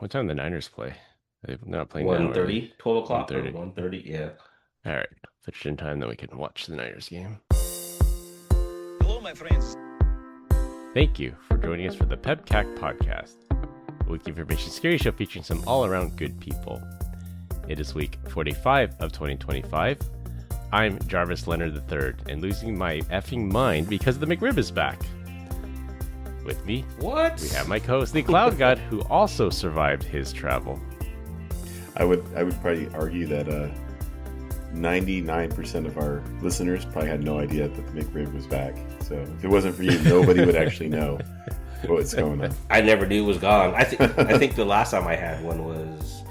What time do the Niners play? They're not playing now, are they? 1:30, 12 o'clock or 1:30. 1:30. Yeah. All right. Put it in time, then we can watch the Niners game. Hello, my friends. Thank you for joining us for the PEBCAK Podcast, a weekly information scary show featuring some all-around good people. It is week 45 of 2025. I'm Jarvis Leonard III, and losing my effing mind because the McRib is back. With me, What? we have my co-host, the Cloud God, who also survived his travel. I would probably argue that 99% of our listeners probably had no idea that the McRib was back. So if it wasn't for you, nobody would actually know what's going on. I never knew it was gone. I think the last time I had one was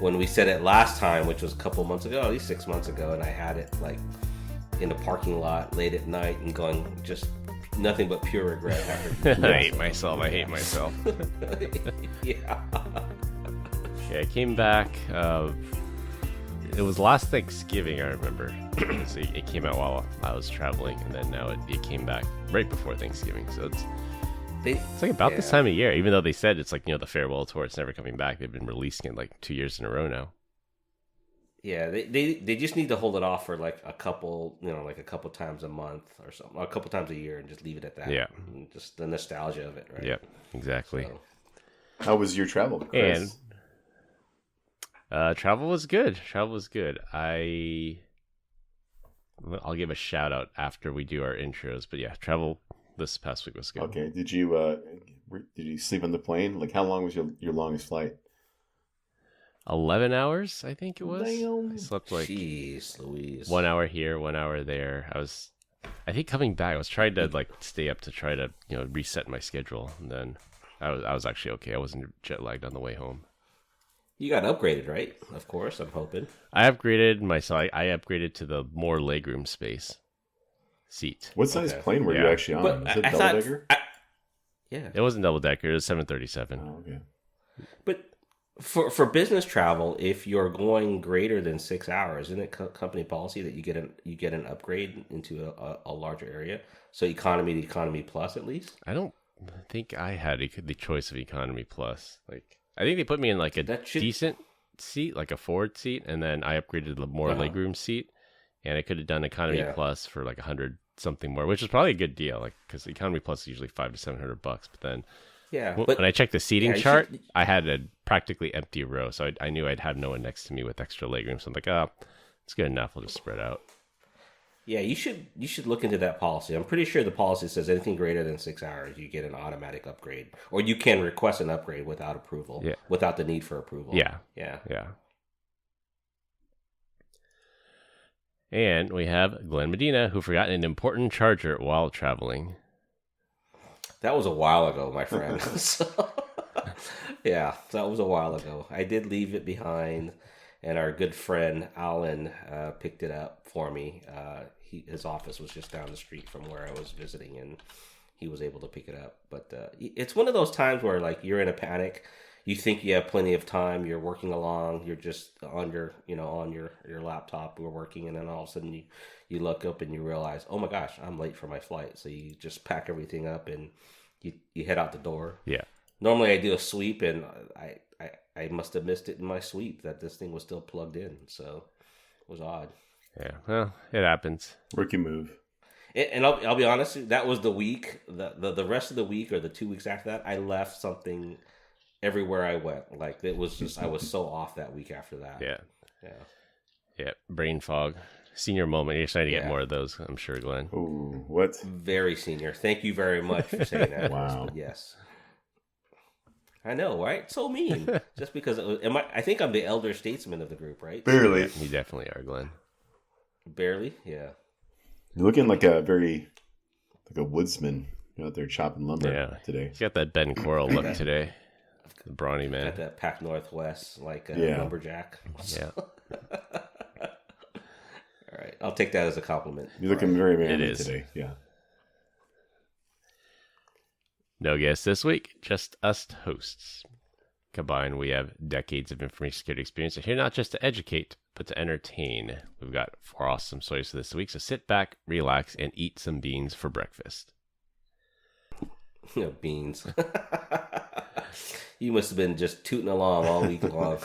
when we said it last time, which was a couple months ago, at least 6 months ago, and I had it like in the parking lot late at night and going just nothing but pure regret after. I hate myself. Yeah. Yeah, I came back. It was last Thanksgiving, I remember. So it came out while I was traveling, and then now it came back right before Thanksgiving. So it's like about this time of year. Even though they said it's like, the farewell tour, it's never coming back. They've been releasing it like 2 years in a row now. Yeah, they just need to hold it off for like a couple, like a couple times a month or something, or a couple times a year, and just leave it at that. Yeah, and just the nostalgia of it, right? Yep, exactly. So. How was your travel, Chris? And travel was good. I'll give a shout out after we do our intros. But yeah, travel this past week was good. Okay, did you sleep on the plane? Like, how long was your longest flight? 11 hours, I think it was. Damn. I slept like Jeez Louise. 1 hour here, 1 hour there. I think coming back, I was trying to like stay up to try to reset my schedule, and then I was actually okay. I wasn't jet lagged on the way home. You got upgraded, right? Of course, I'm hoping. I upgraded myself. I upgraded to the more legroom space seat. What size plane were you actually on? But Was it I double decker? Yeah. It wasn't double decker. It was 737. Oh, okay. But for business travel, if you're going greater than 6 hours, isn't it company policy that you get an upgrade into a larger area? So economy to economy plus at least. I don't think I had the choice of economy plus. Like, I think they put me in like a decent seat, like a forward seat, and then I upgraded to the more legroom seat, and I could have done economy plus for like 100 something more, which is probably a good deal, like because economy plus is usually $500 to $700, but then when I checked the seating chart, I had a practically empty row, so I knew I'd have no one next to me with extra legroom. So I'm like, it's good enough. I'll just spread out. Yeah, you should look into that policy. I'm pretty sure the policy says anything greater than 6 hours, you get an automatic upgrade, or you can request an upgrade without approval, without the need for approval. Yeah. And we have Glenn Medina, who forgot an important charger while traveling. That was a while ago, my friend. Yeah, that was a while ago. I did leave it behind, and our good friend Alan picked it up for me. His office was just down the street from where I was visiting, and he was able to pick it up. But it's one of those times where like you're in a panic. You think you have plenty of time. You're working along. You're just on your laptop. We're working, and then all of a sudden you look up and you realize, oh my gosh, I'm late for my flight. So you just pack everything up and you head out the door. Yeah. Normally I do a sweep, and I must have missed it in my sweep that this thing was still plugged in. So it was odd. Yeah, well, it happens. Rookie move. And I'll be honest, that was the week. The rest of the week or the 2 weeks after that, I left something everywhere I went. Like it was just I was so off that week after that. Yeah. Brain fog, senior moment. You're trying to get more of those, I'm sure, Glenn. Ooh, what? Very senior. Thank you very much for saying that. Wow. Yes. I know, right? So mean. Just because I think I'm the elder statesman of the group, right? Barely. You definitely are, Glenn. Barely, yeah. You're looking like a woodsman. You're out there chopping lumber today. He's got that Ben Coral look today. The brawny man. Got that Pac Northwest, like lumberjack. Yeah. All right. I'll take that as a compliment. You're looking very manly today. Yeah. No guests this week, just us hosts. Combined, we have decades of information security experience here not just to educate, but to entertain. We've got 4 awesome stories for this week, so sit back, relax, and eat some beans for breakfast. Beans. You must have been just tooting along all week long.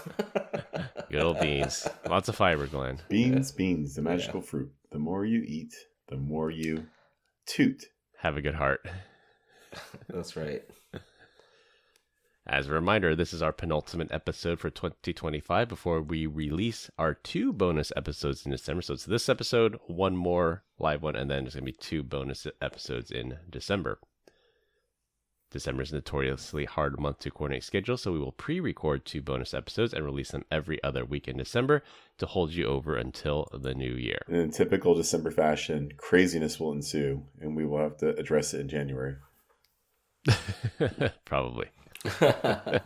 Good old beans. Lots of fiber, Glenn. Beans, the magical fruit. The more you eat, the more you toot. Have a good heart. That's right. As a reminder, this is our penultimate episode for 2025 before we release our 2 bonus episodes in December. So it's this episode, 1 more live one, and then there's going to be 2 bonus episodes in December. December is a notoriously hard month to coordinate schedules, so we will pre-record 2 bonus episodes and release them every other week in December to hold you over until the new year. And in typical December fashion, craziness will ensue, and we will have to address it in January. Probably. I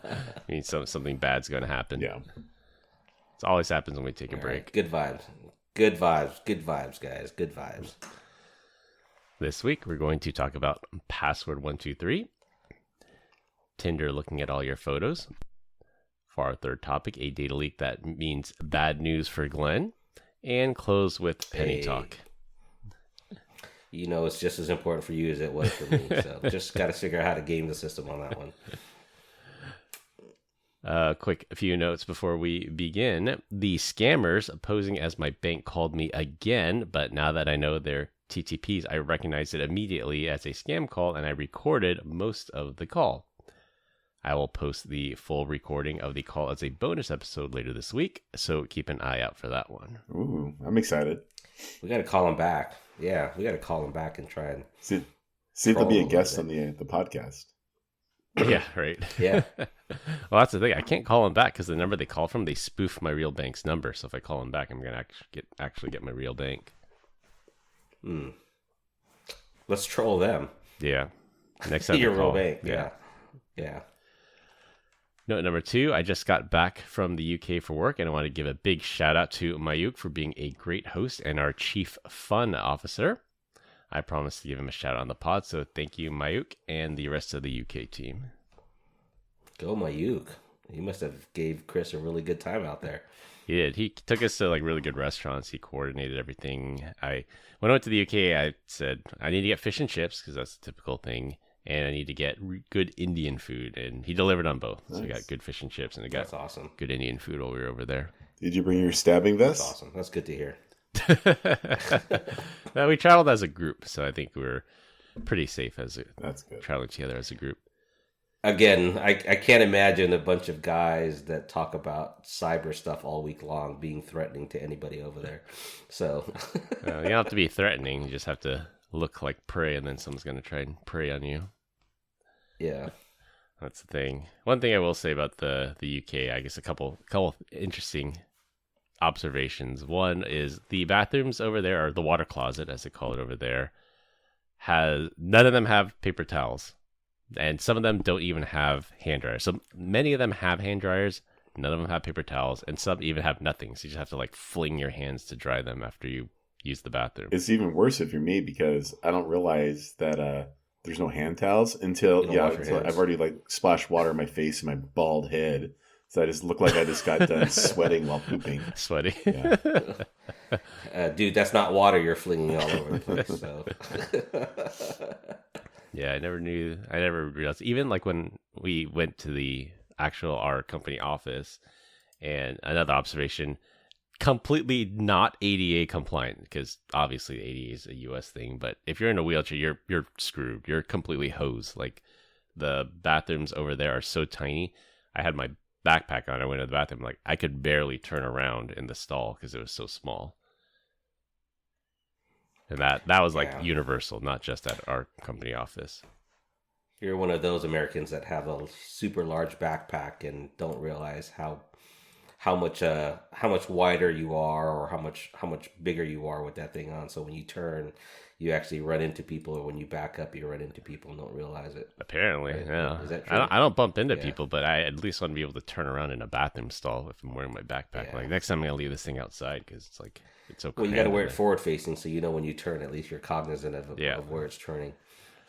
mean, something bad's going to happen. Yeah. It always happens when we take a break. Right. Good vibes. Good vibes. Good vibes, guys. Good vibes. This week, we're going to talk about Password 123, Tinder looking at all your photos. For our third topic, a data leak that means bad news for Glenn, and close with penny talk. You know, it's just as important for you as it was for me. So just got to figure out how to game the system on that one. Quick few notes before we begin. The scammers posing as my bank called me again, but now that I know they're TTPs, I recognize it immediately as a scam call, and I recorded most of the call. I will post the full recording of the call as a bonus episode later this week, so keep an eye out for that one. Ooh, I'm excited. We got to call him back. Yeah, we got to call him back and try and see if there'll be a guest on the podcast. Yeah, right. Yeah. Well, that's the thing. I can't call him back because the number they call from, they spoof my real bank's number. So if I call him back, I'm going to actually get my real bank. Let's troll them. Yeah. Next time your they call. real bank. Yeah. Note number 2, I just got back from the UK for work, and I want to give a big shout out to Mayuk for being a great host and our chief fun officer. I promised to give him a shout out on the pod, so thank you, Mayuk, and the rest of the UK team. Go Mayuk. He must have gave Chris a really good time out there. He did. He took us to like really good restaurants. He coordinated everything. When I went to the UK, I said, I need to get fish and chips because that's a typical thing. And I need to get good Indian food. And he delivered on both. Nice. So we got good fish and chips and I got That's awesome. Good Indian food while we were over there. Did you bring your stabbing vest? That's awesome. That's good to hear. No, we traveled as a group. So I think we were pretty safe That's good. Traveling together as a group. Again, I can't imagine a bunch of guys that talk about cyber stuff all week long being threatening to anybody over there. So You don't have to be threatening. You just have to look like prey, and then someone's going to try and prey on you. Yeah. That's the thing. One thing I will say about the UK, I guess a couple interesting observations. One is the bathrooms over there, or the water closet, as they call it over there, none of them have paper towels. And some of them don't even have hand dryers. So many of them have hand dryers. None of them have paper towels. And some even have nothing. So you just have to like fling your hands to dry them after you use the bathroom. It's even worse if you're me because I don't realize that there's no hand towels until I've already like splashed water in my face and my bald head. So I just look like I just got done sweating while pooping. Sweating. Yeah. Dude, that's not water you're flinging all over the place. So. Yeah, I never realized. Even like when we went to our company office, and another observation, completely not ADA compliant, because obviously ADA is a US thing, but if you're in a wheelchair, you're screwed. You're completely hosed. Like the bathrooms over there are so tiny. I had my backpack on. I went to the bathroom, like I could barely turn around in the stall because it was so small. And that was like universal, not just at our company office. You're one of those Americans that have a super large backpack and don't realize how much wider you are, or how much bigger you are with that thing on. So when you turn, you actually run into people, or when you back up, you run into people and don't realize it. Apparently, right? Yeah. Is that true? I don't bump into people, but I at least want to be able to turn around in a bathroom stall if I'm wearing my backpack. Yeah. Like next time I'm gonna leave this thing outside because it's like it's so. Well, you got to wear it forward facing, so you know when you turn, at least you're cognizant of where it's turning.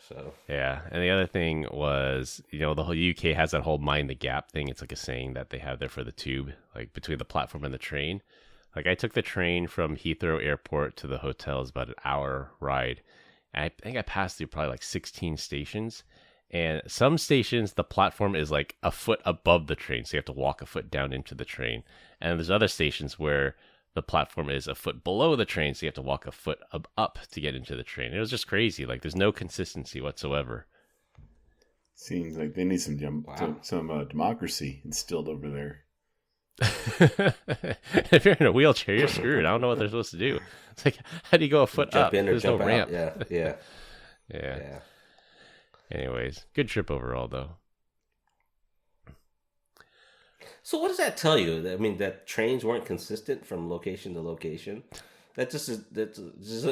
So yeah, and the other thing was, the whole UK has that whole mind the gap thing. It's like a saying that they have there for the tube, like between the platform and the train. Like I took the train from Heathrow Airport to the hotel. It's about an hour ride. And I think I passed through probably like 16 stations, And some stations, the platform is like a foot above the train, so you have to walk a foot down into the train. And there's other stations where the platform is a foot below the train, so you have to walk a foot up to get into the train. It was just crazy. Like, there's no consistency whatsoever. Seems like they need some democracy instilled over there. If you're in a wheelchair, you're screwed. I don't know what they're supposed to do. It's like, how do you go a foot jump up? in or There's jump no out. ramp. Yeah. Anyways, good trip overall, though. So what does that tell you? I mean, that trains weren't consistent from location to location? That doesn't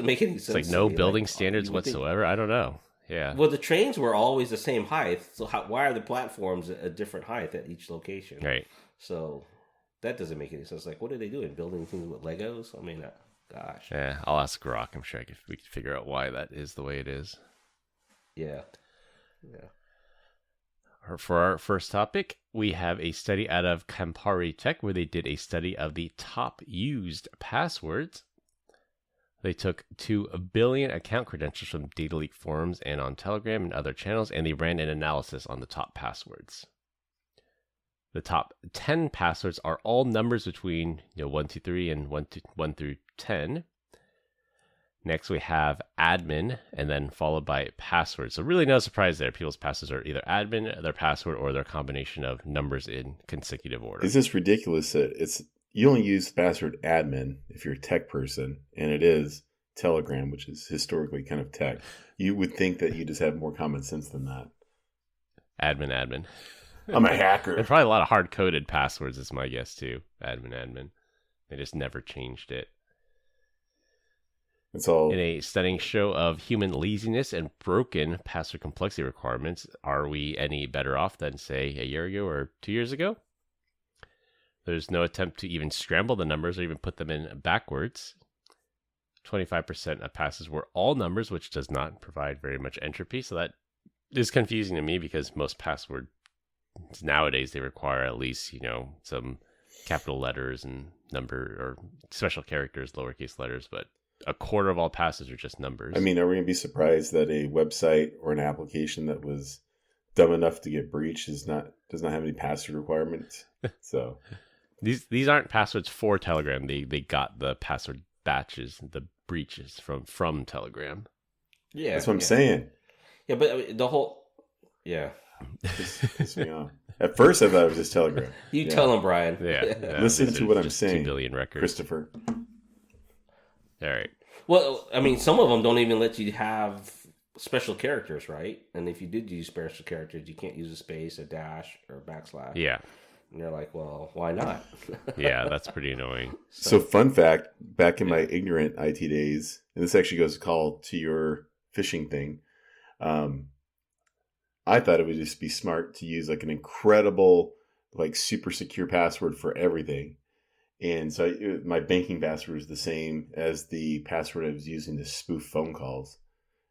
make any sense. It's like no building standards whatsoever. I don't know. Yeah. Well, the trains were always the same height. So why are the platforms a different height at each location? Right. So that doesn't make any sense. Like, what are they doing? Building things with Legos? I mean, gosh. Yeah, I'll ask Grok. I'm sure we could figure out why that is the way it is. Yeah. For our first topic, we have a study out of Campari Tech where they did a study of the top used passwords. They took 2 billion account credentials from data leak forums and on Telegram and other channels, and they ran an analysis on the top passwords. The top 10 passwords are all numbers between 1, 2, 3 and 1 through 10. Next, we have admin, and then followed by password. So really no surprise there. People's passwords are either admin, their password, or their combination of numbers in consecutive order. Is this ridiculous that you only use the password admin if you're a tech person, and it is Telegram, which is historically kind of tech. You would think that you just have more common sense than that. Admin. I'm a hacker. And probably a lot of hard-coded passwords is my guess, too. Admin. They just never changed it. It's all... In a stunning show of human laziness and broken password complexity requirements, are we any better off than, say, a year ago or 2 years ago? There's no attempt to even scramble the numbers or even put them in backwards. 25% of passes were all numbers, which does not provide very much entropy. So that is confusing to me because most passwords nowadays, they require at least, some capital letters and number or special characters, lowercase letters, but a quarter of all passes are just numbers. I mean, are we going to be surprised that a website or an application that was dumb enough to get breached does not have any password requirements? So these aren't passwords for Telegram. They got the password batches, the breaches from Telegram. Yeah, that's what I'm saying. Yeah, but the whole Piss me off. At first, I thought it was just Telegram. You tell him, Brian. Yeah. Listen to what I'm saying. 2 billion records, Christopher. All right. Well, I mean, some of them don't even let you have special characters, right? And if you did use special characters, you can't use a space, a dash, or a backslash. Yeah. And you're like, well, why not? Yeah, that's pretty annoying. So fun fact, back in my ignorant IT days, and this actually goes to your phishing thing, I thought it would just be smart to use like an incredible, like super secure password for everything. And so my banking password was the same as the password I was using to spoof phone calls.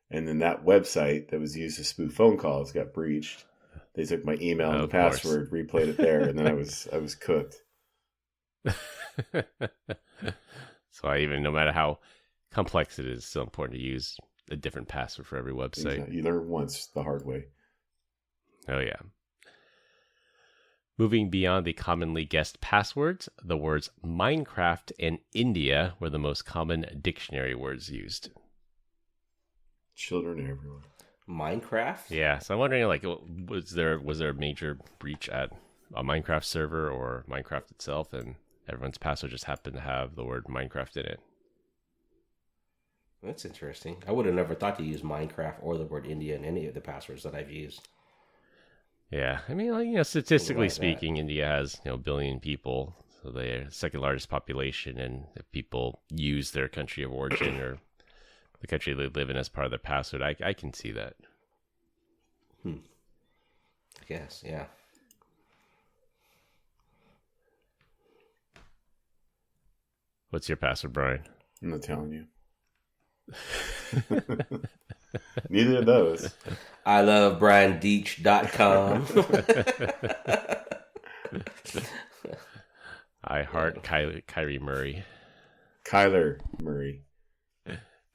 And then that website that was used to spoof phone calls got breached. They took my email and the password, replayed it there, and then I was cooked. So no matter how complex it is, it's still important to use a different password for every website. Exactly. You learn once the hard way. Oh, yeah. Moving beyond the commonly guessed passwords, the words Minecraft and India were the most common dictionary words used. Children everywhere. Minecraft? Yeah, so I'm wondering, like, was there a major breach at a Minecraft server or Minecraft itself, and everyone's password just happened to have the word Minecraft in it? That's interesting. I would have never thought to use Minecraft or the word India in any of the passwords that I've used. Yeah, I mean, like, statistically speaking, India has, 1 billion people, so they're the second largest population, and if people use their country of origin or the country they live in as part of their password, I can see that. I guess, yeah. What's your password, Brian? I'm not telling you. Neither of those. I love BrianDeach.com. I heart Kyrie Murray. Kyler Murray.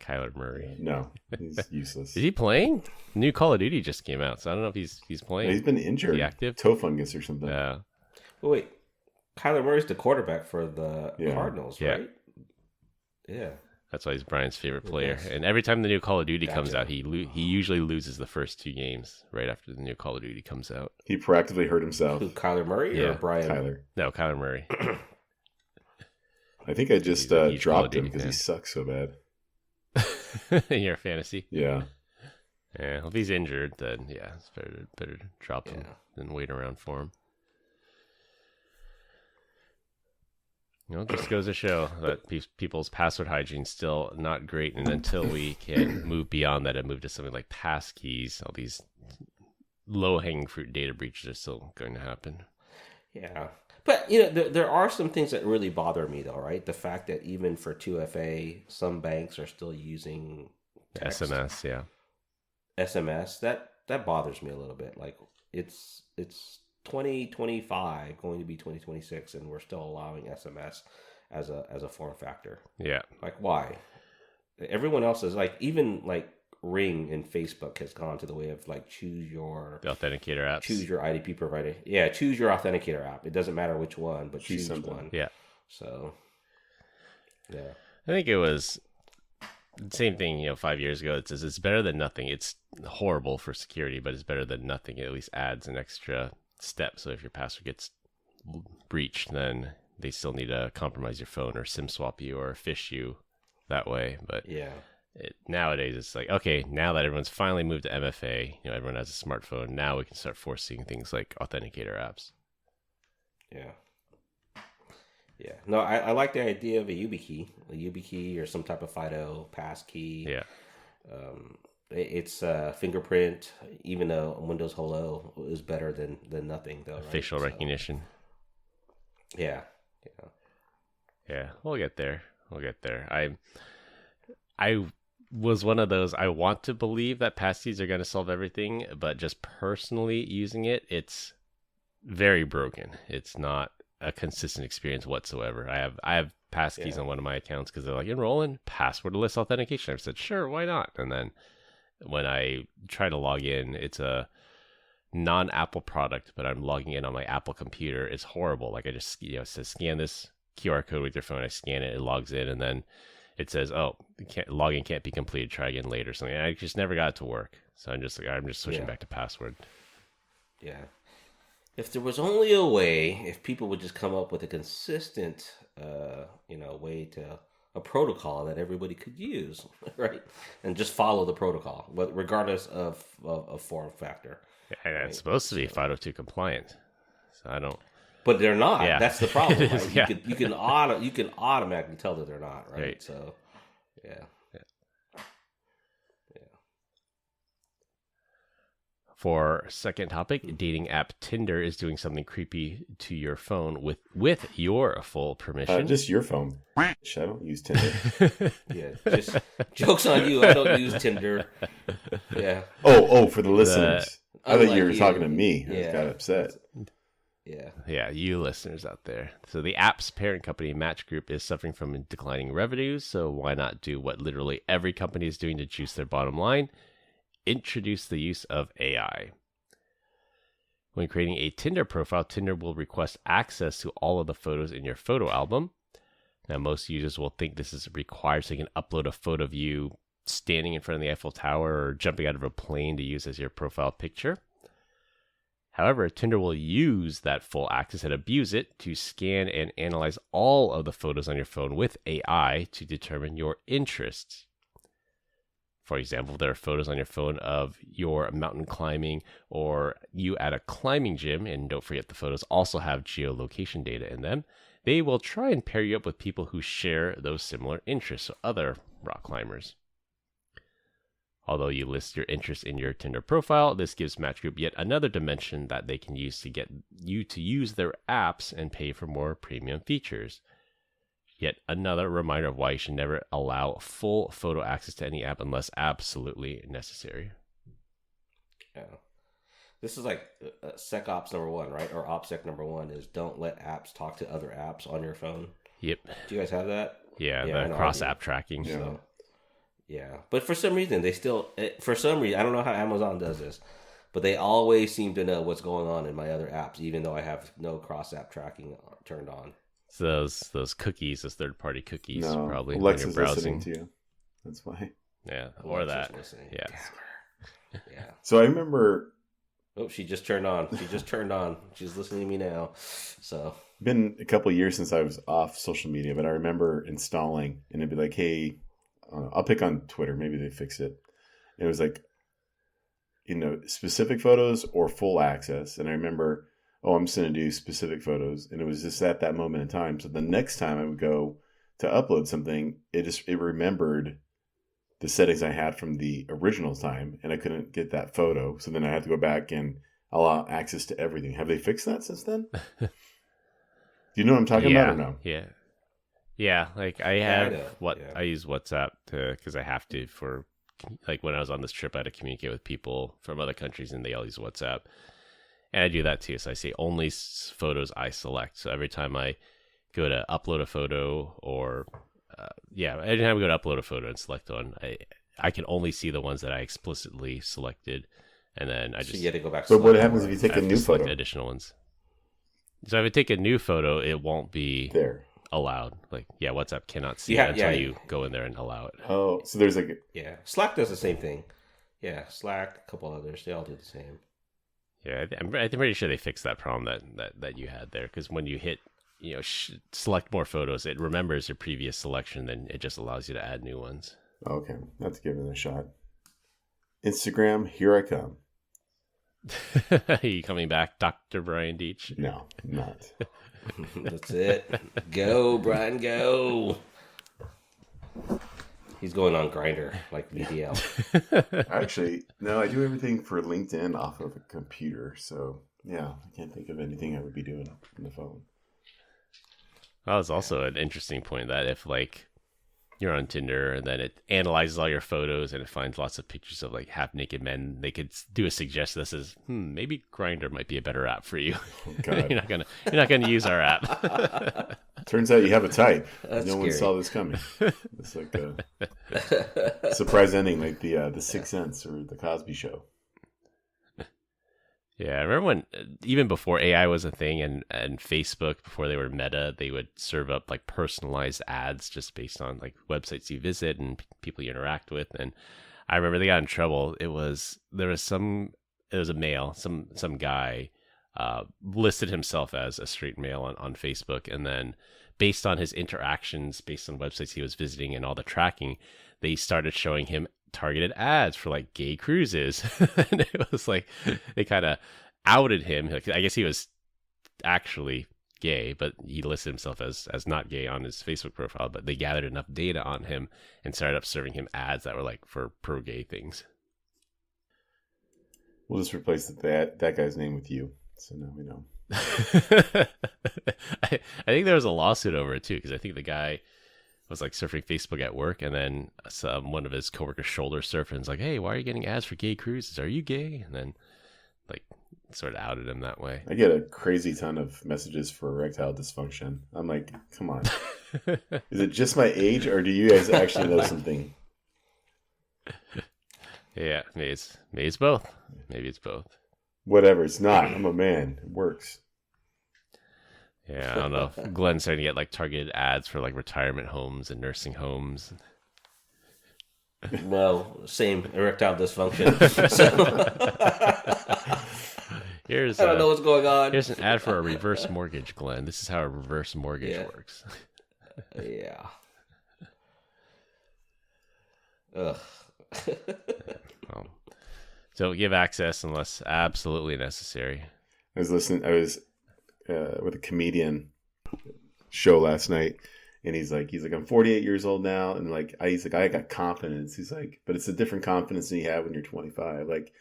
Kyler Murray. No, he's useless. Is he playing? New Call of Duty just came out, so I don't know if he's playing. No, he's been injured. Is he active? Toe fungus or something. Yeah. Well, wait, Kyler Murray's the quarterback for the Cardinals, right? Yeah. That's why he's Brian's favorite player. And every time the new Call of Duty comes out, he usually loses the first 2 games right after the new Call of Duty comes out. He proactively hurt himself. Who, Kyler Murray or Brian? Kyler. No, Kyler Murray. I think I just dropped him because he sucks so bad. In your fantasy? Yeah. Yeah. Well, if he's injured, then it's better to drop him than wait around for him. It just goes to show that people's password hygiene is still not great, and until we can move beyond that and move to something like passkeys, all these low-hanging fruit data breaches are still going to happen. Yeah. But, there are some things that really bother me, though, right? The fact that even for 2FA, some banks are still using text. SMS, yeah. SMS, that bothers me a little bit. Like, it's 2025, going to be 2026, and we're still allowing SMS as a form factor. Yeah. Like, why? Everyone else is like, even like Ring and Facebook has gone to the way of like the authenticator apps. Choose your IDP provider. Yeah, choose your authenticator app. It doesn't matter which one, but choose one. Yeah. So, yeah. I think it was the same thing, 5 years ago. It says it's better than nothing. It's horrible for security, but it's better than nothing. It at least adds an extra step. So if your password gets breached, then they still need to compromise your phone or SIM swap you or phish you that way. But nowadays it's like, okay, now that everyone's finally moved to MFA, everyone has a smartphone. Now we can start forcing things like authenticator apps. Yeah. No, I like the idea of a YubiKey or some type of FIDO pass key. Yeah. It's fingerprint, even though Windows Hello is better than nothing, though. Right? Facial recognition. Yeah. We'll get there. I was one of those. I want to believe that passkeys are going to solve everything, but just personally using it, it's very broken. It's not a consistent experience whatsoever. I have passkeys on one of my accounts because they're like, enroll in passwordless authentication. I've said, sure, why not? And then when I try to log in, it's a non-Apple product, but I'm logging in on my Apple computer. It's horrible. Like I just, it says scan this QR code with your phone. I scan it, it logs in, and then it says, oh, login can't be completed. Try again later. Something. I just never got it to work. So I'm just switching back to password. Yeah. If there was only a way, if people would just come up with a consistent, way to a protocol that everybody could use, right, and just follow the protocol, regardless of form factor. And it's supposed to be 502 compliant, so I don't. But they're not. Yeah. That's the problem. Is, right? You can automatically tell that they're not, right? So, yeah. For second topic, dating app Tinder is doing something creepy to your phone with your full permission. Just your phone. I don't use Tinder. Just joke's on you. I don't use Tinder. Yeah. Oh, for the listeners. I thought you were talking to me. I just got upset. Yeah, you listeners out there. So the app's parent company, Match Group, is suffering from declining revenues. So why not do what literally every company is doing to juice their bottom line? Introduce the use of AI. When creating a Tinder profile, Tinder will request access to all of the photos in your photo album. Now, most users will think this is required, so you can upload a photo of you standing in front of the Eiffel Tower or jumping out of a plane to use as your profile picture. However, Tinder will use that full access and abuse it to scan and analyze all of the photos on your phone with AI to determine your interests. For example, there are photos on your phone of your mountain climbing or you at a climbing gym, and don't forget the photos also have geolocation data in them. They will try and pair you up with people who share those similar interests, so other rock climbers. Although you list your interests in your Tinder profile, this gives Match Group yet another dimension that they can use to get you to use their apps and pay for more premium features. Yet another reminder of why you should never allow full photo access to any app unless absolutely necessary. Yeah. This is like SecOps number 1, right? Or OPSEC number 1 is don't let apps talk to other apps on your phone. Yep. Do you guys have that? Yeah, the cross-app tracking. So, Yeah, but for some reason I don't know how Amazon does this, but they always seem to know what's going on in my other apps, even though I have no cross-app tracking turned on. So those cookies, those third-party cookies, probably Alexa's when you're browsing. Listening to you. That's why. Yeah, or Alexa's that. Listening. Yeah. Yeah. So I remember. Oh, she just turned on. She's listening to me now. So. Been a couple of years since I was off social media, but I remember installing, and it'd be like, hey, I'll pick on Twitter. Maybe they fixed it. And it was like, specific photos or full access. And I remember, I'm just going to do specific photos. And it was just at that moment in time. So the next time I would go to upload something, it remembered the settings I had from the original time, and I couldn't get that photo. So then I had to go back and allow access to everything. Have they fixed that since then? Do you know what I'm talking about or no? Yeah. Like I use WhatsApp because I have to for like when I was on this trip, I had to communicate with people from other countries, and they all use WhatsApp, and I do that too. So I see only photos I select. So every time I go to upload a photo, or every time I go to upload a photo and select one, I can only see the ones that I explicitly selected, and then I just. So you had to go back. But what happens if you take a new photo? Additional ones. So if I take a new photo, it won't be there allowed. Like, WhatsApp cannot see it until you go in there and allow it. Oh, so there's like Slack does the same thing. Yeah, Slack, a couple others, they all do the same. Yeah, I'm pretty sure they fixed that problem that you had there, because when you hit select more photos, it remembers your previous selection, then it just allows you to add new ones. Okay, let's give it a shot. Instagram, here I come. Are you coming back, Dr. Brian Deitch? No, I'm not. That's it. Go, Brian, go. He's going on Grindr, like VDL. Actually, no, I do everything for LinkedIn off of a computer, so I can't think of anything I would be doing on the phone. That was also an interesting point, that if like you're on Tinder and then it analyzes all your photos and it finds lots of pictures of like half naked men, they could do a suggestion that says, maybe Grindr might be a better app for you. Oh, God. You're not gonna use our app. Turns out you have a type. That's no one saw this coming. It's like a surprise ending, like the Sixth Sense or the Cosby Show. Yeah, I remember when, even before AI was a thing, and Facebook, before they were Meta, they would serve up like personalized ads just based on like websites you visit and people you interact with. And I remember they got in trouble. It was a male, some guy listed himself as a straight male on Facebook, and then based on his interactions, based on websites he was visiting and all the tracking, they started showing him targeted ads for like gay cruises. And it was like they kind of outed him. Like, I guess he was actually gay, but he listed himself as not gay on his Facebook profile. But they gathered enough data on him and started up serving him ads that were like for pro-gay things. We'll just replace that guy's name with you, so now we know. I think there was a lawsuit over it too, because I think the guy was like surfing Facebook at work, and then one of his coworkers shoulder surfed and was like, "Hey, why are you getting ads for gay cruises? Are you gay?" And then like sort of outed him that way. I get a crazy ton of messages for erectile dysfunction. I'm like, come on. Is it just my age, or do you guys actually know something? Yeah, maybe it's both. Maybe it's both. Whatever, it's not. I'm a man. It works. Yeah, I don't know. Glenn's starting to get like targeted ads for like retirement homes and nursing homes. Well, same erectile dysfunction. So. I don't know what's going on. Here's an ad for a reverse mortgage, Glenn. This is how a reverse mortgage works. Yeah. Ugh. Don't give access unless absolutely necessary. I was with a comedian show last night, and he's like, I'm 48 years old now, and he's like, I got confidence. He's like, but it's a different confidence than you have when you're 25. Like,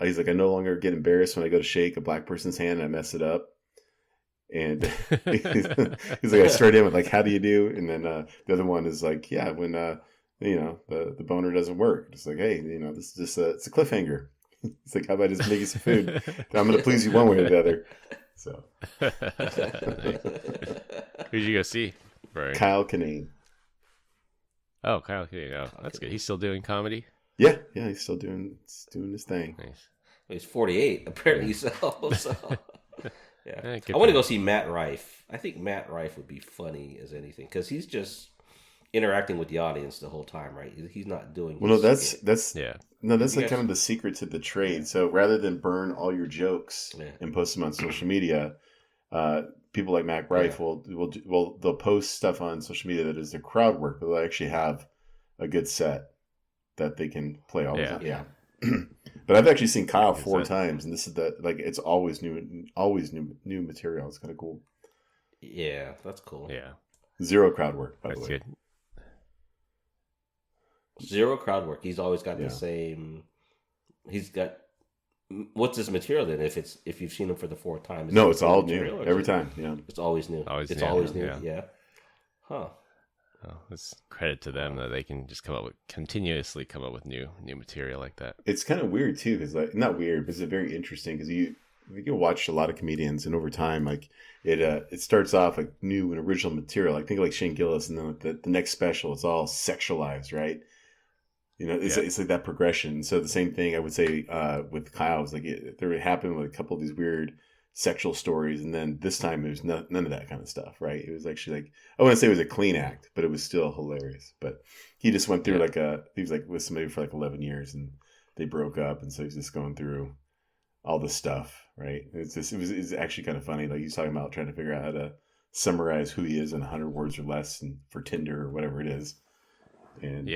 he's like, I no longer get embarrassed when I go to shake a black person's hand and I mess it up. And he's like, I started in with like, how do you do? And then the other one is like, yeah, when the boner doesn't work. It's like, hey, this is just it's a cliffhanger. It's like, how about just making some food? I'm going to please you one way or the other. So, who'd you go see, Brian? Kyle Kinane. Oh, Kyle Kinane. Oh, that's good. He's still doing comedy? Yeah, he's still doing his thing. Nice. He's 48, apparently. So yeah. I want to go see Matt Rife. I think Matt Rife would be funny as anything because he's just interacting with the audience the whole time, right? He's not doing. Well, no, that's like kind of the secret to the trade. So rather than burn all your jokes and post them on social media, people like Matt Rife they'll post stuff on social media that is their crowd work, but they'll actually have a good set that they can play all the time. Yeah. But I've actually seen Kyle 4 times, and this is it's always new material. It's kind of cool. Yeah, that's cool. Yeah. 0 crowd work, by the way. Good. 0 crowd work. He's always got the same. He's got. What's his material then? If you've seen him for the 4th time, it's all new every time. Yeah, it's always new. It's always new. Yeah. Huh. Oh, it's credit to them that they can just continuously come up with new material like that. It's kind of weird too, because not weird, but it's very interesting because you watch a lot of comedians, and over time, it starts off like new and original material. Like think like Shane Gillis, and then the next special, it's all sexualized, right? It's like that progression. So the same thing I would say with Kyle was there happened with a couple of these weird sexual stories, and then this time it was none of that kind of stuff, right? It was actually I wouldn't say it was a clean act, but it was still hilarious. But he just went through he was with somebody for 11 years, and they broke up, and so he's just going through all this stuff, right? It's actually kind of funny. Like he's talking about trying to figure out how to summarize who he is in 100 words or less, and for Tinder or whatever it is. And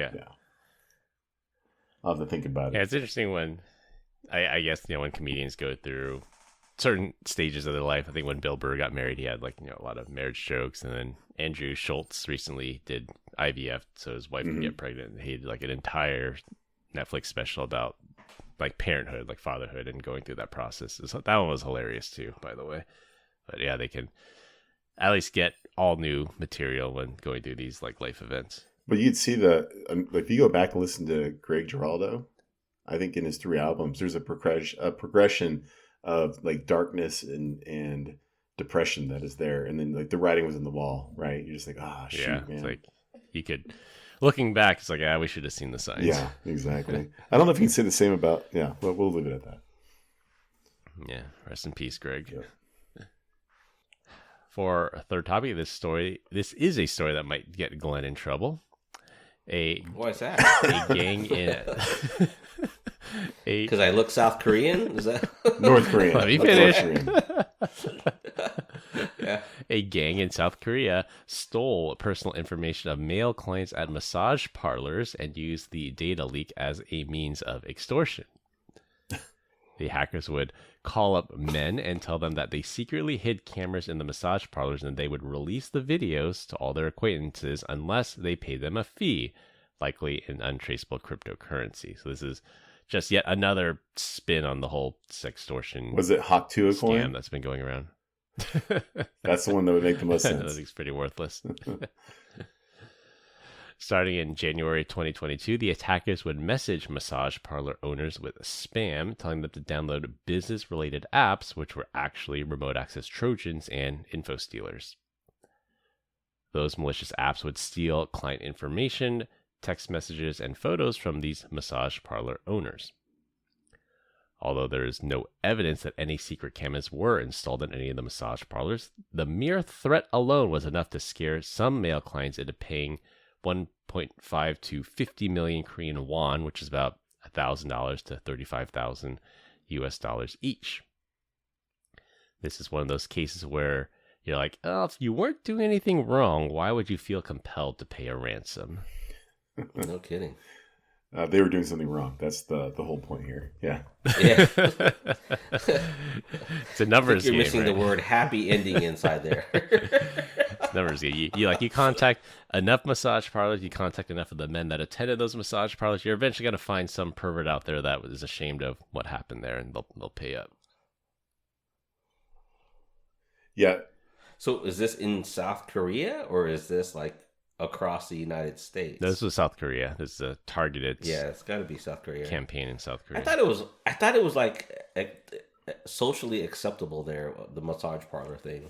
I'll have to think about it. Yeah, it's interesting when I guess when comedians go through certain stages of their life. I think when Bill Burr got married, he had a lot of marriage jokes, and then Andrew Schultz recently did IVF so his wife could get pregnant. He did an entire Netflix special about parenthood, fatherhood, and going through that process. So that one was hilarious too, by the way. But yeah, they can at least get all new material when going through these life events. But you'd see if you go back and listen to Greg Giraldo, I think in his 3 albums, there's a progression of darkness and depression that is there, and then the writing was in the wall, right? You're just shoot, man. It's you could, looking back, it's we should have seen the signs. Yeah, exactly. I don't know if you can say the same about but we'll leave it at that. Yeah, rest in peace, Greg. Yeah. For a third topic, this is a story that might get Glenn in trouble. What's that? A gang in. Because I look South Korean? Is that North Korean? Let me finish. Yeah. A gang in South Korea stole personal information of male clients at massage parlors and used the data leak as a means of extortion. The hackers would call up men and tell them that they secretly hid cameras in the massage parlors, and they would release the videos to all their acquaintances unless they paid them a fee, likely in untraceable cryptocurrency. So this is just yet another spin on the whole sextortion. Was it Hawk2 scam that's been going around? That's the one that would make the most sense. I think it's pretty worthless. Starting in January 2022, the attackers would message massage parlor owners with spam, telling them to download business-related apps, which were actually remote access Trojans and info stealers. Those malicious apps would steal client information, text messages, and photos from these massage parlor owners. Although there is no evidence that any secret cameras were installed in any of the massage parlors, the mere threat alone was enough to scare some male clients into paying 1.5 to 50 million Korean won, which is about $1,000 to $35,000 US each. This is one of those cases where you're like, oh, if you weren't doing anything wrong, why would you feel compelled to pay a ransom? No kidding. They were doing something wrong. That's the whole point here. Yeah. It's a numbers game. You're missing right? the word happy ending inside there. It's numbers game. You contact enough massage parlors, you contact enough of the men that attended those massage parlors, you're eventually going to find some pervert out there that is ashamed of what happened there, and they'll pay up. Yeah. So is this in South Korea, or is this across the United States? This was South Korea. This is a targeted. Yeah, it's got to be South Korea. Campaign in South Korea. I thought it was socially acceptable there, the massage parlor thing,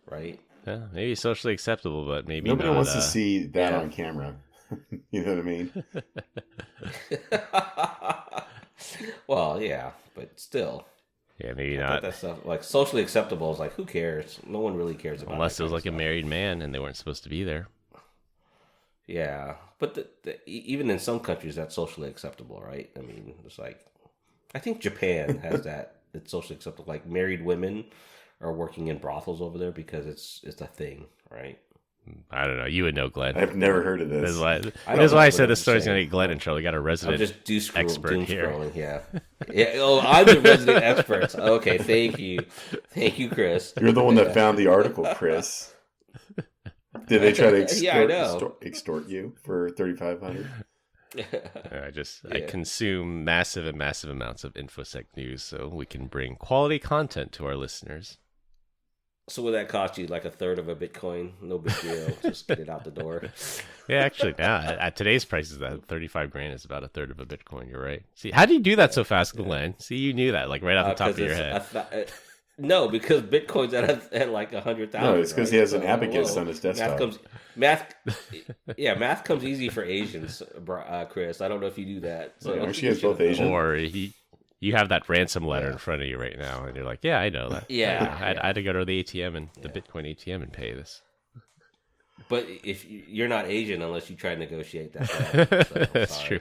right? Yeah, maybe socially acceptable, but maybe nobody not, wants to see that on camera. You know what I mean? Well, yeah, but still. Yeah, maybe I not. that stuff, like socially acceptable is like, who cares? No one really cares about it. Unless it was like a married man and they weren't supposed to be there. Yeah, but even in some countries, that's socially acceptable, right? I mean, it's like, I think Japan has that. It's socially acceptable. Like married women are working in brothels over there because it's a thing, right? I don't know. You would know, Glenn. I've never heard of this. That's why I said this story's going to get Glenn in trouble. We got a resident expert here. Yeah. Oh, I'm the resident expert. Okay, thank you, Chris. You're the one that found the article, Chris. Did they try to extort you for $3,500? I consume massive amounts of InfoSec news so we can bring quality content to our listeners. So would that cost you like a third of a Bitcoin? No big deal. Just get it out the door. Yeah, actually, now at today's prices, that 35 grand is about a third of a Bitcoin. You're right. See, how do you do that so fast, Glenn? See, you knew that like right off the top of your head. No, because Bitcoin's at like 100,000. No, it's because he has an abacus on his desktop. Math comes easy for Asians, Chris. I don't know if you do that. So aren't you guys both Asian? Or you have that ransom letter in front of you right now, and you're like, yeah, I know that. Yeah, I had to go to the ATM and the Bitcoin ATM and pay this. But if you're not Asian unless you try to negotiate that. So, that's true.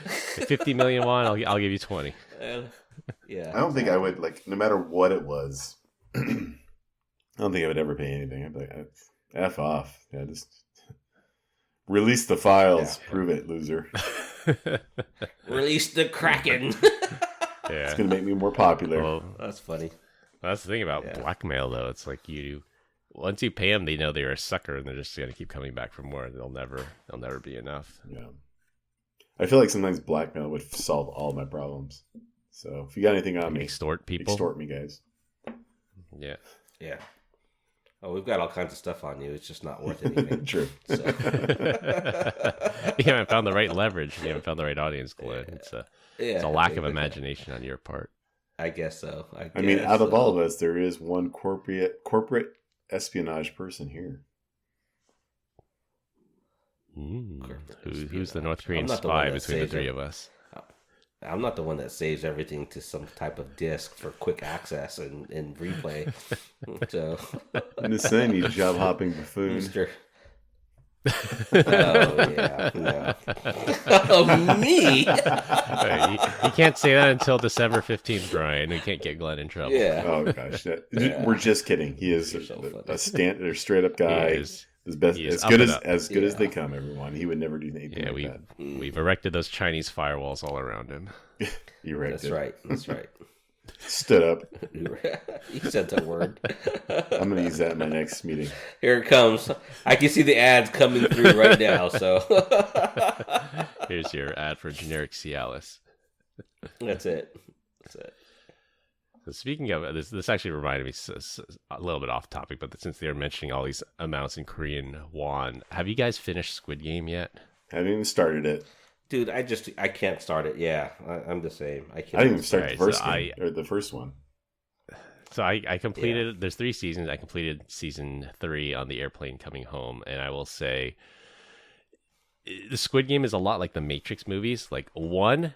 50 million won, I'll give you 20. Yeah, I don't think I would, like, no matter what it was. I don't think I would ever pay anything. I'd be like, F off. Yeah, just release the files. Yeah. Prove it, loser. Release the Kraken. Yeah, it's gonna make me more popular. Well, that's funny. That's the thing about blackmail, though. It's like once you pay them, they know they're a sucker, and they're just gonna keep coming back for more. They'll never be enough. Yeah, I feel like sometimes blackmail would solve all my problems. So if you got anything on me, extort people, extort me, guys. Yeah. Oh, we've got all kinds of stuff on you. It's just not worth anything. True. So. You haven't found the right leverage. You haven't found the right audience, Glenn. It's a lack of imagination on your part. I guess so. I mean, out of all of us, there is one corporate espionage person here. Who's the North Korean spy between the three of us? I'm not the one that saves everything to some type of disk for quick access and replay. So I'm just saying, you job hopping buffoon. Oh yeah, no. Oh, me. You can't say that until December 15th, Brian. We can't get Glenn in trouble. Yeah. Oh gosh, we're just kidding. He is a straight up guy. His best, as good as they come. Everyone, he would never do anything like that. We've erected those Chinese firewalls all around him. You erected. That's right. Stood up. You said that word. I'm going to use that in my next meeting. Here it comes. I can see the ads coming through right now. So here's your ad for generic Cialis. That's it. So speaking of this actually reminded me a little bit off topic, but since they're mentioning all these amounts in Korean won, have you guys finished Squid Game yet? Haven't even started it. Dude, I can't start it. Yeah, I'm the same. I didn't even start the first game, or the first one. So I completed. There's 3 seasons. I completed season 3 on the airplane coming home, and I will say, the Squid Game is a lot like the Matrix movies. Like 1,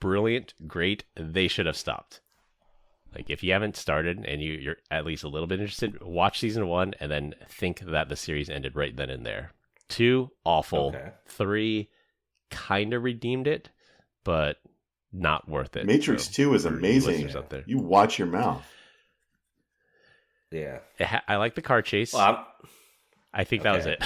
brilliant, great. They should have stopped. Like if you haven't started and you're at least a little bit interested, watch season 1 and then think that the series ended right then and there. 2, awful. Okay. 3, kind of redeemed it, but not worth it. Matrix 2 is amazing. You watch your mouth. Yeah. I like the car chase. Well, I think that was it.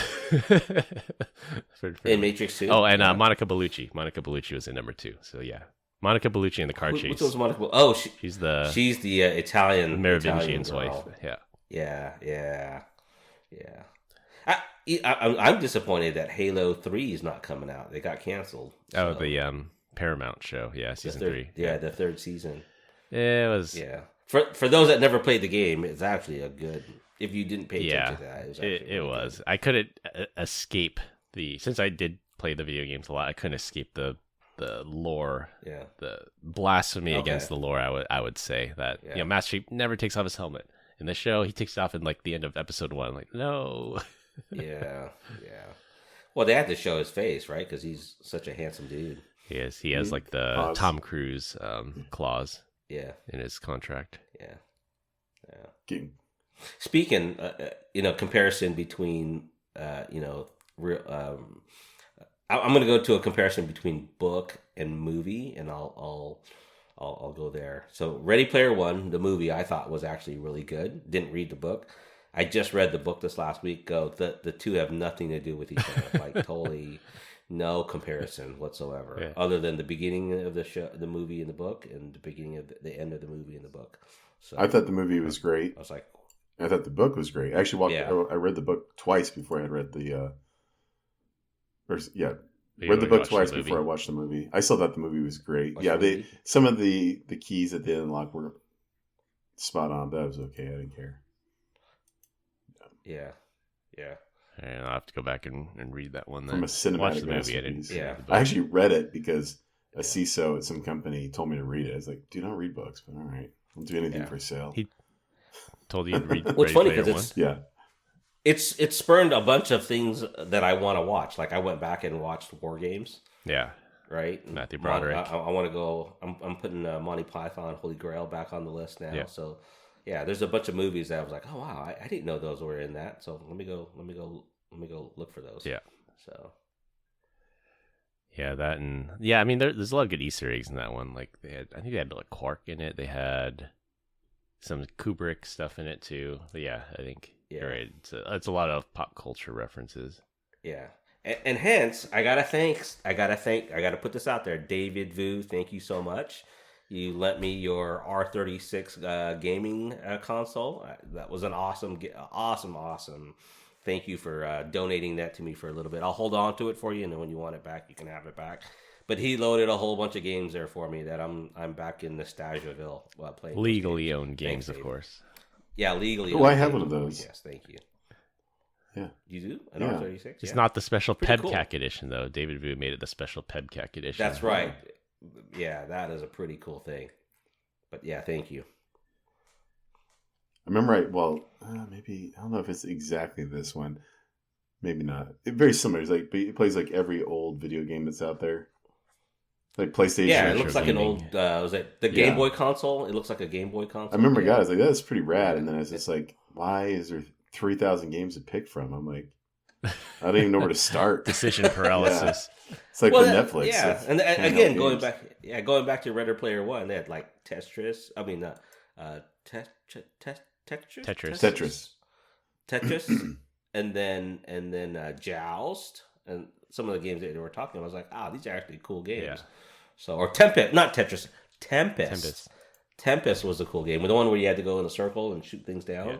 In Matrix 2? Oh, and Monica Bellucci. Monica Bellucci was in number 2. So yeah. Monica Bellucci in the car chase. Which was Monica? Oh, she's the Italian Merovingian's Italian wife. Yeah. I'm disappointed that Halo 3 is not coming out. They got canceled. So. Oh, the Paramount show. Yeah, season 3. Yeah, the 3rd season. Yeah, it was. Yeah. For those that never played the game, it's actually a good. If you didn't pay attention to that, it was. Good. I couldn't escape since I did play the video games a lot. I couldn't escape the lore, the blasphemy against the lore. I would say that Master Chief never takes off his helmet in the show. He takes it off in like the end of episode 1. Like no, yeah. Well, they had to show his face, right? Because he's such a handsome dude. He is. He has like the Tom Cruise clause. Yeah. In his contract. Yeah. Game. Speaking, comparison between, real. I'm going to go to a comparison between book and movie, and I'll go there. So, Ready Player One, the movie, I thought was actually really good. Didn't read the book. I just read the book this last week. The two have nothing to do with each other. Like totally. No comparison whatsoever, other than the beginning of the movie in the book, and the beginning of the end of the movie in the book. So I thought the movie was great. I was like, I thought the book was great. I actually I read the book twice before I had read the. Read the book twice before I watched the movie. I still thought the movie was great. Some of the keys that they unlocked were spot on. That was okay. I didn't care. Yeah. And I'll have to go back and read that one then. From a cinematic watch the movie. I didn't. I actually read it because a CISO at some company told me to read it. I was like, "Do not read books," but all right, I'll do anything for sale. He told you to read. What's funny because it's spurned a bunch of things that I want to watch. Like I went back and watched War Games. Yeah. Right. Matthew Broderick. I want to go. I'm putting Monty Python, Holy Grail back on the list now. Yeah. So. Yeah, there's a bunch of movies that I was like, oh wow, I didn't know those were in that. So let me go look for those. Yeah. So. Yeah, that and I mean, there's a lot of good Easter eggs in that one. Like I think they had like Quark in it. They had some Kubrick stuff in it too. But I think you're right. It's a lot of pop culture references. Yeah, and hence I gotta put this out there, David Vu. Thank you so much. You lent me your R36 gaming console. That was an awesome. Thank you for donating that to me for a little bit. I'll hold on to it for you, and then when you want it back, you can have it back. But he loaded a whole bunch of games there for me that I'm back in Nostalgiaville playing. Legally owned games, of course. Yeah, legally. Oh, I have one of those. Yes, thank you. Yeah, you do an R36. It's not the special PEBCAK edition though. David Vu made it the special PEBCAK edition. That's right. Yeah, that is a pretty cool thing. But yeah, thank you. I remember maybe, I don't know if it's exactly this one. Maybe not. Very similar. It's like, it plays like every old video game that's out there. Like PlayStation. Yeah, it looks like an old, was it the Game Boy console? It looks like a Game Boy console. I remember, guys, like, that's pretty rad. And then I was just like, why is there 3,000 games to pick from? I'm like, I don't even know where to start. Decision paralysis. It's like the Netflix. Yeah, and again, going back to Ready Player One, they had like Tetris. I mean, Tetris, and then Joust, and some of the games that they were talking about. I was like, these are actually cool games. Yeah. So, or Tempest, not Tetris, Tempest. Tempest was a cool game. The one where you had to go in a circle and shoot things down. Yeah.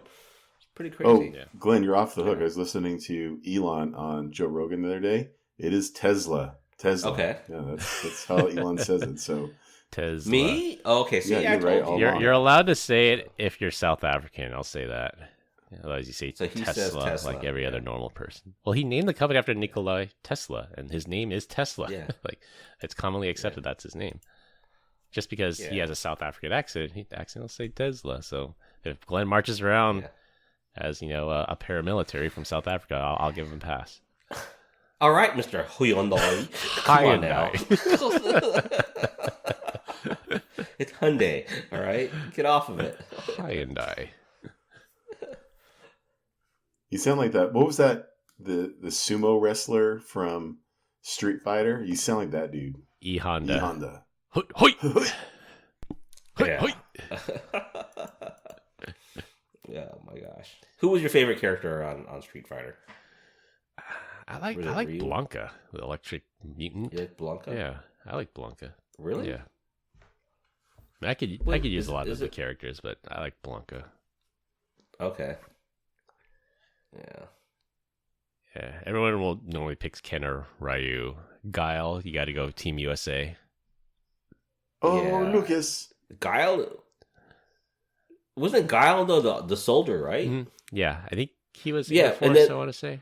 It's pretty crazy. Oh, Glenn, you're off the hook. I was listening to Elon on Joe Rogan the other day. It is Tesla. Okay. Yeah, that's how Elon says it. So Tesla. Me? Okay. See, you're right. You're allowed to say it if you're South African. I'll say that. Otherwise, you say Tesla like every other normal person. Well, he named the company after Nikola Tesla, and his name is Tesla. Yeah. Like it's commonly accepted that's his name. Just because he has a South African accent, will say Tesla. So if Glenn marches around as a paramilitary from South Africa, I'll give him a pass. All right, Mr. Hyundai. Come on now. It's Hyundai. All right? Get off of it. Hyundai. You sound like that. What was that? The sumo wrestler from Street Fighter? You sound like that dude. E-Honda. Hoi! Yeah. Yeah, oh my gosh. Who was your favorite character on Street Fighter? I like Blanca, the electric mutant. You like Blanca? Yeah, I like Blanca. Really? Yeah. I could use a lot of the characters, but I like Blanca. Okay. Yeah. Yeah. Everyone will normally picks Ken or Ryu. Guile, you got to go Team USA. Oh, Lucas. Guile. Wasn't Guile though the soldier, right? Mm-hmm. Yeah, I think he was Air Force, I want to say.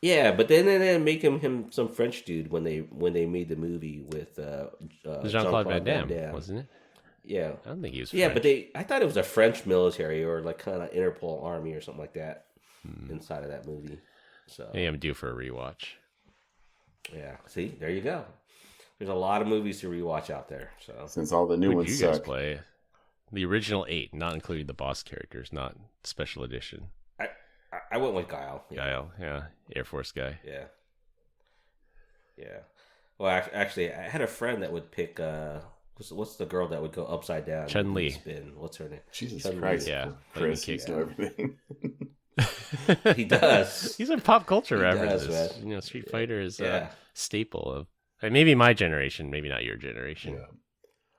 Yeah, but then they didn't make him some French dude when they made the movie with Jean-Claude Van Damme, wasn't it? Yeah, I don't think he was. Yeah, French. but I thought it was a French military or like kind of Interpol army or something like that inside of that movie. So hey, I'm due for a rewatch. Yeah, see, there you go. There's a lot of movies to rewatch out there. So since all the new ones you guys suck. play? The original 8, not including the boss characters, not special edition. I went with Guile. Yeah. Guile, yeah, Air Force guy. Yeah. Well, actually, I had a friend that would pick. What's the girl that would go upside down? Chun-Li. Spin. What's her name? Jesus Chun-Li. Christ! Yeah, Chris, you know everything. He does. He's a pop culture He references. does, man. You know, Street Fighter is Yeah. a staple of maybe my generation, maybe not your generation. Yeah.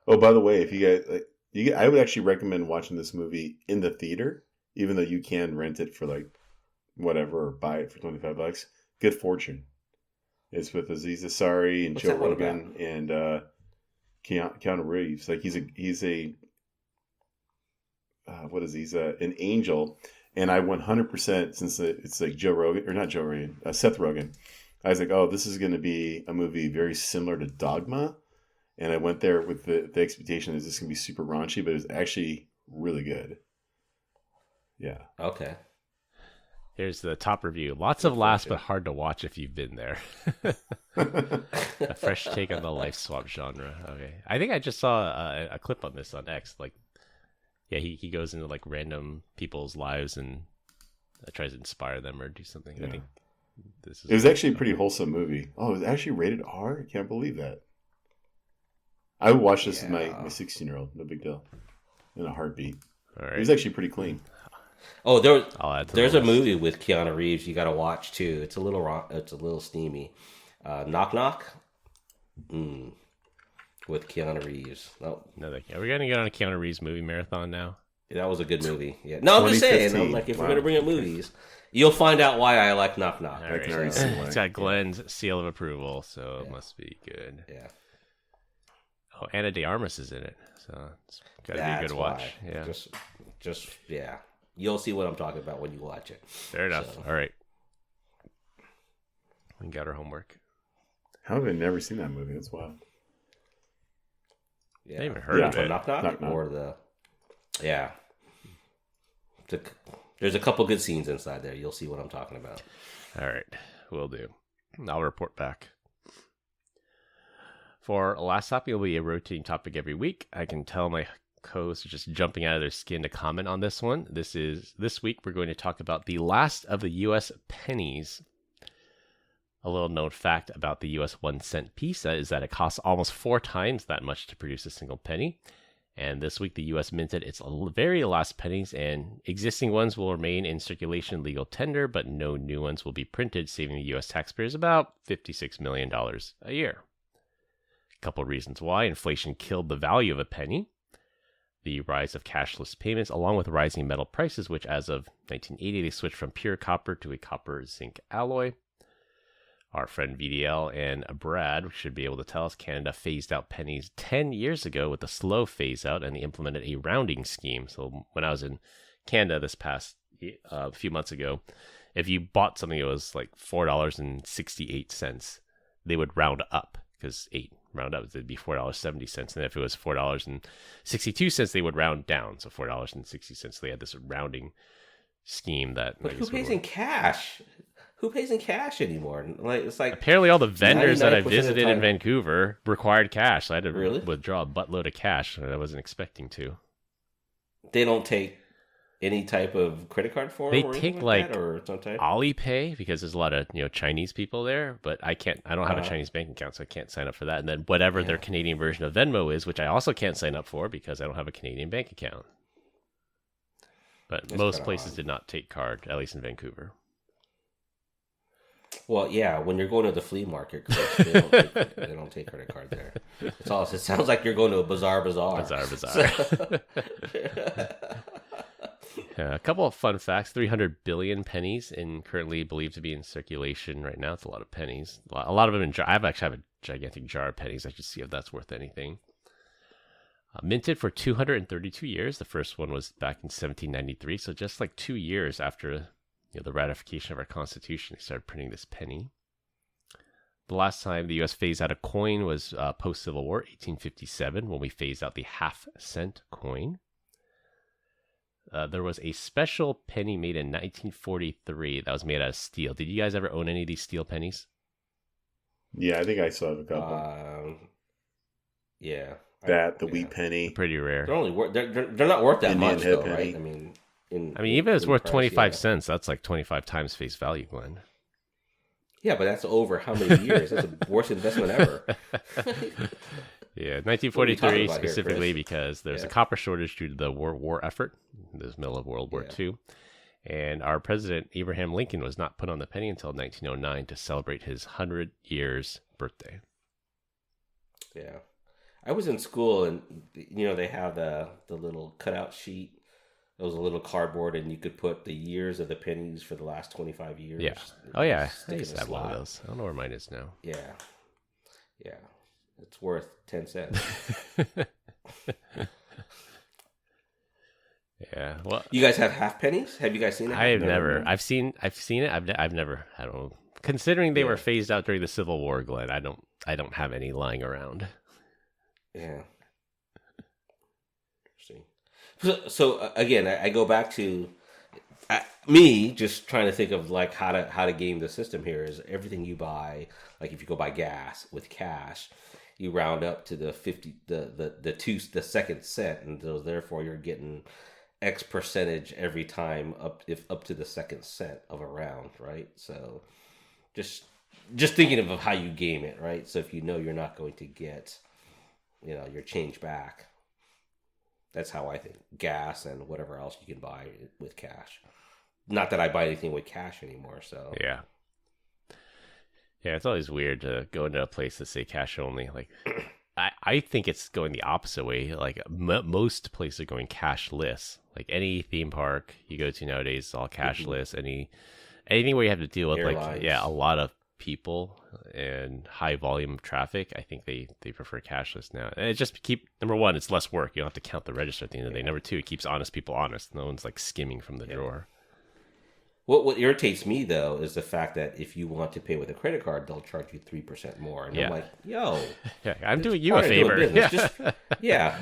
Oh, by the way, if you guys, I would actually recommend watching this movie in the theater, even though you can rent it for like whatever or buy it for $25. Good Fortune. It's with Aziz Ansari and What's Joe that one Rogan and Keanu Reeves. Like he's what is he? He's an angel. And I 100%, since it's like Joe Rogan, or not Joe Rogan, Seth Rogen, I was like, oh, this is going to be a movie very similar to Dogma. And I went there with the expectation that this is going to be super raunchy, but it was actually really good. Yeah. Okay. Here's the top review. Lots of laughs, but hard to watch if you've been there. A fresh take on the life swap genre. Okay. I think I just saw a clip on this on X. Like, yeah, he goes into like random people's lives and tries to inspire them or do something. Yeah. I think this is. It was actually a pretty wholesome movie. Oh, it was actually rated R? I can't believe that. I would watch this with my 16-year-old. No big deal. In a heartbeat. All right. It was actually pretty clean. Oh, there's a movie with Keanu Reeves you got to watch too. It's a little steamy. Knock Knock. With Keanu Reeves. No, thank you. Are we gonna get on a Keanu Reeves movie marathon now? Yeah, that was a good movie. Yeah. No, I'm just saying. I'm like, if we're gonna bring up movies, you'll find out why I like Knock Knock. Right. It's got Glenn's seal of approval, so it must be good. Yeah. Oh, Ana de Armas is in it, so it's gotta be a good watch. Yeah. Just yeah. You'll see what I'm talking about when you watch it. Fair enough. So. All right. We got our homework. How have I never seen that movie? That's wild. Yeah. I even heard of it. Knock Knock. Or the... Yeah. There's a couple good scenes inside there. You'll see what I'm talking about. All right. Will do. I'll report back. For last topic, it'll be a rotating topic every week. I can tell my co-hosts are just jumping out of their skin to comment on this one. This week we're going to talk about the last of the U.S. pennies. A little known fact about the U.S. 1-cent piece is that it costs almost 4 times that much to produce a single penny. And this week the U.S. minted its very last pennies, and existing ones will remain in circulation legal tender, but no new ones will be printed, saving the U.S. taxpayers about $56 million a year. A couple of reasons why. Inflation killed the value of a penny. The rise of cashless payments, along with rising metal prices, which as of 1980, they switched from pure copper to a copper zinc alloy. Our friend VDL and Brad should be able to tell us Canada phased out pennies 10 years ago with a slow phase out, and they implemented a rounding scheme. So when I was in Canada this past few months ago, if you bought something that was like $4.68, they would round up because 8 round up, it'd be $4.70. And if it was $4.62, they would round down. So $4.60. They had this rounding scheme that. But who pays in cash? Who pays in cash anymore? Like it's like apparently all the vendors that I visited in Vancouver required cash. So I had to withdraw a buttload of cash that I wasn't expecting to. They don't take any type of credit card for them. They take like or some type? Alipay because there's a lot of Chinese people there, but I don't have a Chinese bank account, so I can't sign up for that. And then whatever their Canadian version of Venmo is, which I also can't sign up for because I don't have a Canadian bank account. But that's most places did not take card, at least in Vancouver. Well, yeah, when you're going to the flea market, they don't take credit card there. It sounds like you're going to a bazaar. Yeah, a couple of fun facts. 300 billion pennies currently believed to be in circulation right now. It's a lot of pennies. A lot of them in jar. I actually have a gigantic jar of pennies. I should see if that's worth anything. Minted for 232 years. The first one was back in 1793. So just like 2 years after the ratification of our Constitution, they started printing this penny. The last time the U.S. phased out a coin was post-Civil War, 1857, when we phased out the half-cent coin. there was a special penny made in 1943 that was made out of steel. Did you guys ever own any of these steel pennies? Yeah, I think I still have a couple. Yeah. The wheat penny. They're pretty rare. They're only they're not worth that Indian much, though, penny. right? I mean, even if it's worth 25 cents, that's like 25 times face value, Glenn. Yeah, but that's over how many years? That's the worst investment ever. Yeah, 1943 specifically here, because there's a copper shortage due to the war effort, the middle of World War II. And our president, Abraham Lincoln, was not put on the penny until 1909 to celebrate his 100 years birthday. Yeah. I was in school, and they have the little cutout sheet. It was a little cardboard, and you could put the years of the pennies for the last 25 years. Yeah. Oh yeah, I used to have one of those. I don't know where mine is now. Yeah. It's worth 10 cents. Yeah. Well, you guys have half pennies? Have you guys seen it? I have never. I've seen it. I've never. I don't know. Considering they were phased out during the Civil War, Glenn, I don't have any lying around. Yeah. Interesting. So again, I go back to me just trying to think of like how to game the system here. Is everything you buy, like if you go buy gas with cash, you round up to the 50, the second cent, and so therefore you're getting X percentage every time up to the second cent of a round, right? So just thinking of how you game it, right? So if you're not going to get your change back. That's how I think. Gas and whatever else you can buy with cash. Not that I buy anything with cash anymore, so. Yeah. Yeah, it's always weird to go into a place that say cash only. Like, I think it's going the opposite way. Like, most places are going cashless. Like, any theme park you go to nowadays is all cashless. Anything where you have to deal with, Airlines. a lot of people and high volume of traffic, I think they prefer cashless now. And it just number one, it's less work. You don't have to count the register at the end of the day. Number two, it keeps honest people honest. No one's like skimming from the drawer. What irritates me though is the fact that if you want to pay with a credit card, they'll charge you 3% more. And I'm like, yo, I'm doing you a favor. Just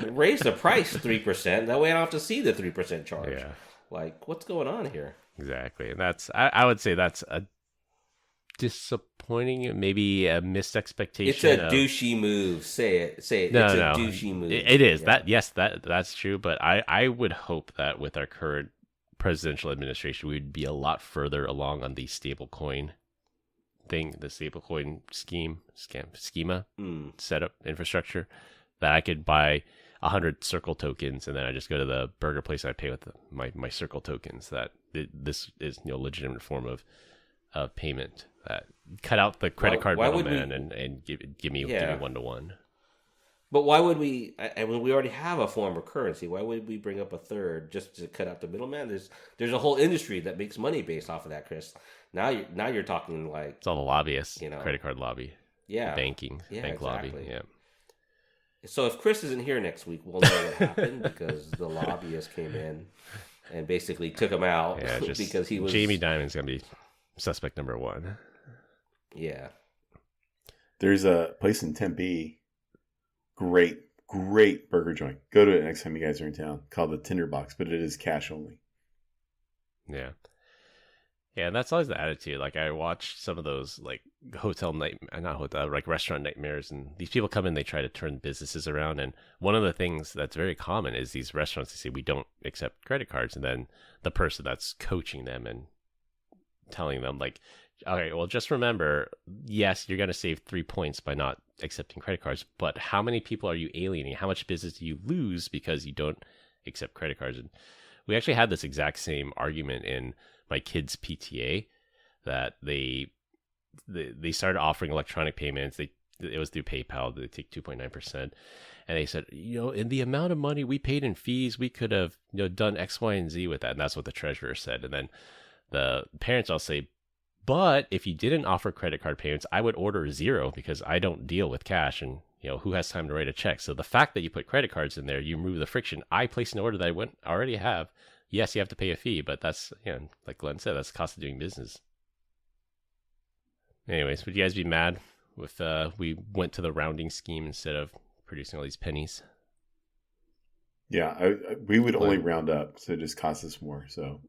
raise the price 3%. That way I don't have to see the 3% charge. Yeah. Like, what's going on here? Exactly. And that's I would say that's a disappointing, maybe a missed expectation. It's a douchey move. Say it. No, it's a no. douchey move. It is. Yeah. That's true. But I would hope that with our current presidential administration, we'd be a lot further along on the stablecoin thing, the stablecoin schema setup infrastructure, that I could buy 100 Circle tokens and then I just go to the burger place and I pay with my Circle tokens. That this is legitimate form of payment. Cut out the credit card middleman and give me 1-to-1. But why would we? I mean, we already have a form of currency. Why would we bring up a third just to cut out the middleman? There's a whole industry that makes money based off of that, Chris. Now you're talking like it's all the lobbyists, credit card lobby, banking, bank lobby, So if Chris isn't here next week, we'll know what happened because the lobbyists came in and basically took him out because he was Jamie Dimon's gonna be suspect number one. Yeah. There's a place in Tempe. Great burger joint. Go to it next time you guys are in town. Called the Tinderbox, but it is cash only. Yeah. Yeah, and that's always the attitude. Like I watch some of those like restaurant nightmares, and these people come in, they try to turn businesses around. And one of the things that's very common is these restaurants, they say we don't accept credit cards, and then the person that's coaching them and telling them like, okay, well, just remember, yes, you're going to save 3 points by not accepting credit cards, but how many people are you alienating? How much business do you lose because you don't accept credit cards? And we actually had this exact same argument in my kids' PTA, that they started offering electronic payments. It was through PayPal. They take 2.9%. And they said, in the amount of money we paid in fees, we could have done X, Y, and Z with that. And that's what the treasurer said. And then the parents all say, but if you didn't offer credit card payments, I would order 0 because I don't deal with cash, and who has time to write a check? So the fact that you put credit cards in there, you remove the friction. I place an order that I already have. Yes, you have to pay a fee, but that's like Glenn said, that's the cost of doing business. Anyways, would you guys be mad if we went to the rounding scheme instead of producing all these pennies? Yeah, we would only round up, so it just costs us more. So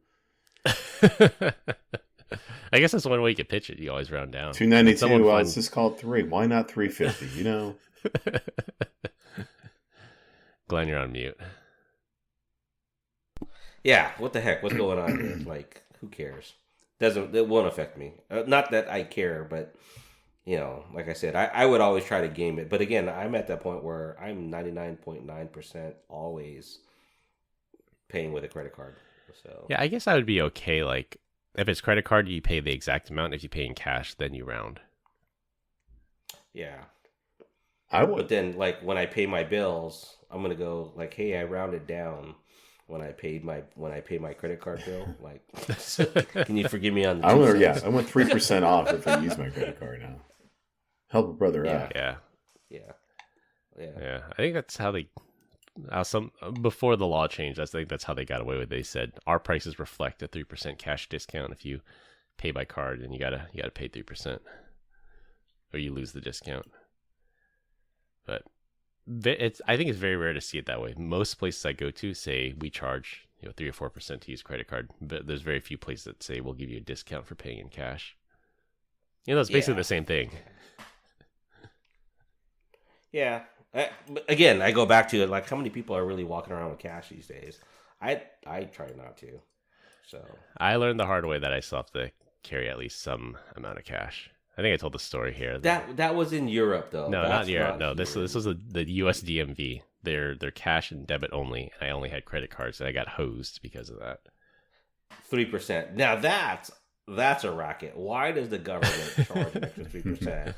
I guess that's one way you could pitch it. You always round down. $2.92. Well, it's just called $3. Why not $3.50? You know. Glenn, you're on mute. Yeah, what the heck? What's going on here? Like, who cares? It won't affect me. Not that I care, but you know, like I said, I would always try to game it. But again, I'm at that point where I'm 99.9% always paying with a credit card. So yeah, I guess I would be okay. Like, if it's credit card, you pay the exact amount. If you pay in cash, then you round. Yeah, I would. But then, like, when I pay my bills, I'm gonna go like, hey, I rounded down when I paid my credit card bill. Like, can you forgive me on the? I went 3% off if I use my credit card now. Help a brother out. Yeah. I think that's how they. Before the law changed, I think that's how they got away with it. They said our prices reflect a 3% cash discount if you pay by card, and you gotta pay 3%, or you lose the discount. But I think it's very rare to see it that way. Most places I go to say we charge 3 or 4% to use credit card, but there's very few places that say we'll give you a discount for paying in cash. It's basically the same thing. Yeah. Again, I go back to it. Like, how many people are really walking around with cash these days? I try not to. So I learned the hard way that I still have to carry at least some amount of cash. I think I told the story here. That was in Europe, though. No, not Europe. No, this was the U.S. DMV. They're cash and debit only. And I only had credit cards, and I got hosed because of that. 3%. Now that's a racket. Why does the government charge an extra 3%?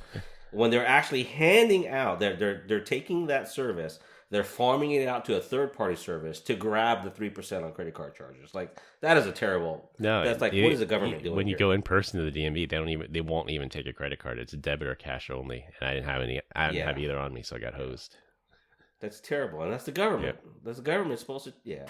When they're actually handing out, they're taking that service, they're farming it out to a third party service to grab the 3% on credit card charges. Like, that is a terrible. No, that's like, what is the government doing? When you go in person to the DMV, they won't even take a credit card. It's a debit or cash only, and I didn't have any. I didn't have either on me, so I got hosed. That's terrible, and that's the government. Yep. That's the government supposed to. Yeah.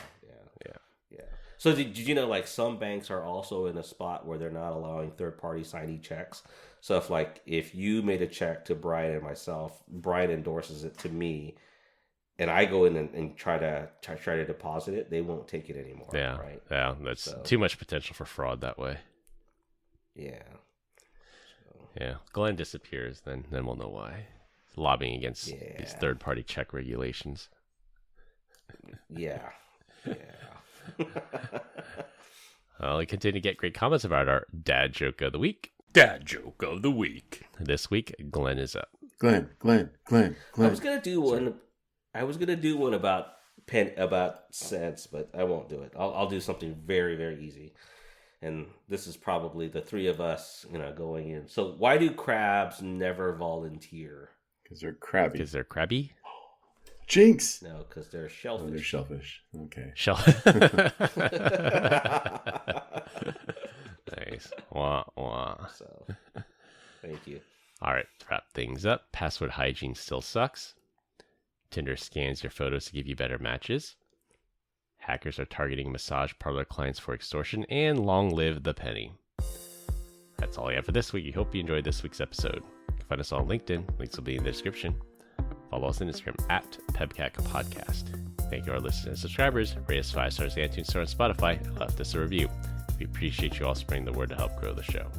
So did you know, like, some banks are also in a spot where they're not allowing third party signee checks. So if you made a check to Brian and myself, Brian endorses it to me, and I go in and try to deposit it, they won't take it anymore. Yeah, right. Yeah, that's too much potential for fraud that way. Yeah. Yeah, Glenn disappears, then we'll know why. He's lobbying against these third party check regulations. Yeah. Well, we continue to get great comments about our dad joke of the week. Dad joke of the week. This week, Glenn is up. Glenn. I was gonna do one about cents, but I won't do it. I'll do something very, very easy. And this is probably the three of us, going in. So why do crabs never volunteer? Because they're crabby. Because they're crabby? Jinx! No, because they're shellfish. Oh, they're shellfish. Okay. Nice. Wah, wah. So, thank you. All right, to wrap things up. Password hygiene still sucks. Tinder scans your photos to give you better matches. Hackers are targeting massage parlor clients for extortion. And long live the penny. That's all I have for this week. We hope you enjoyed this week's episode. You can find us on LinkedIn. Links will be in the description. Follow us on Instagram at PEBCAK Podcast. Thank you to our listeners and subscribers. Rate us 5 stars on iTunes Store and Spotify, and left us a review. We appreciate you all spreading the word to help grow the show.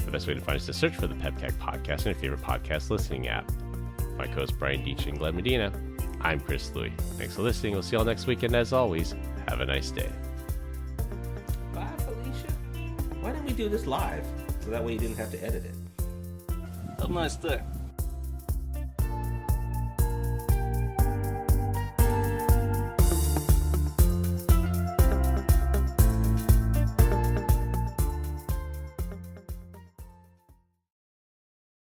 The best way to find us is to search for the PEBCAK Podcast in your favorite podcast listening app. My co-host Brian Deitch and Glenn Medina. I'm Chris Louie. Thanks for listening. We'll see you all next week, and as always, have a nice day. Bye, Felicia. Why didn't we do this live? So that way you didn't have to edit it. Have a nice day.